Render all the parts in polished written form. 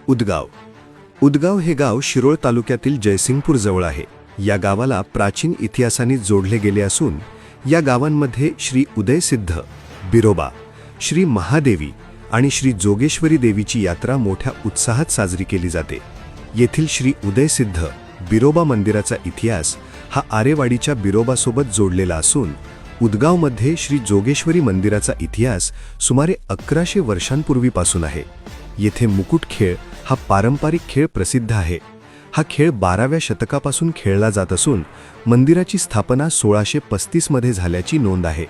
उदगाव. उदगाव हे गाव शिरोळ तालुक्यातील जयसिंगपूर जवळ आहे. या गावाला प्राचीन इतिहासाने जोडले गेले असून या गावांमध्ये श्री उदयसिद्ध, बिरोबा, श्री महादेवी आणि श्री जोगेश्वरी देवीची यात्रा मोठ्या उत्साहात साजरी केली जाते. येथील श्री उदयसिद्ध बिरोबा मंदिराचा इतिहास हा आरेवाडीच्या बिरोबासोबत जोडलेला असून उदगावमध्ये श्री जोगेश्वरी मंदिराचा इतिहास सुमारे 1100 वर्षांपूर्वीपासून आहे. येथे मुकुट खेळ हा पारंपरिक खेळ प्रसिद्ध आहे. हा खेळ 12व्या शतकापासून खेळला जात असून मंदिराची स्थापना 1635 मध्ये झाल्याची नोंद आहे.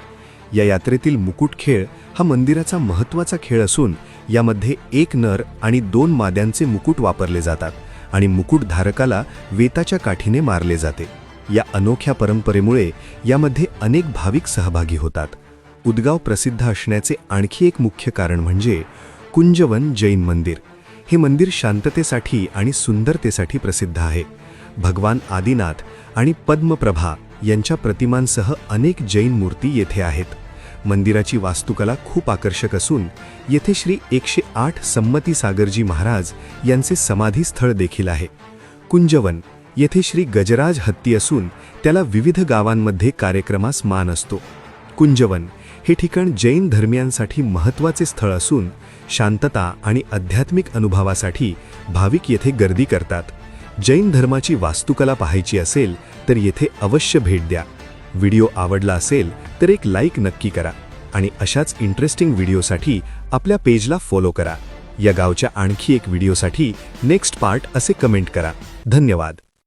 या यात्रेतील मुकुट खेळ हा मंदिराचा महत्त्वाचा खेळ असून यामध्ये 1 नर आणि 2 माद्यांचे मुकुट वापरले जातात आणि मुकुटधारकाला वेताच्या काठीने मारले जाते. या अनोख्या परंपरेमुळे यामध्ये अनेक भाविक सहभागी होतात. उदगाव प्रसिद्ध असण्याचे आणखी एक मुख्य कारण म्हणजे कुंजवन जैन मंदिर. हे मंदिर शांततेसाठी आणि सुंदरतेसाठी प्रसिद्ध आहे. भगवान आदिनाथ आणि पद्मप्रभा यांच्या प्रतिमांसह अनेक जैन मूर्ती येथे आहेत. मंदिराची वास्तुकला खूप आकर्षक असून येथे श्री 108 संमती सागरजी महाराज यांचे समाधी स्थळ देखील आहे. कुंजवन येथे श्री गजराज हत्ती असून त्याला विविध गावांमध्ये कार्यक्रमास मान असतो. कुंजवन हे ठिकाण जैन धर्मियांसाठी महत्त्वाचे स्थळ असून शांतता आणि आध्यात्मिक अनुभवासाठी भाविक येथे गर्दी करतात. जैन धर्माची वास्तुकला पाहायची असेल तर येथे अवश्य भेट द्या. व्हिडिओ आवडला असेल तर एक लाईक नक्की करा आणि अशाच इंटरेस्टिंग व्हिडिओसाठी आपल्या पेजला फॉलो करा. या गावच्या आणखी एक व्हिडिओसाठी नेक्स्ट पार्ट असे कमेंट करा. धन्यवाद.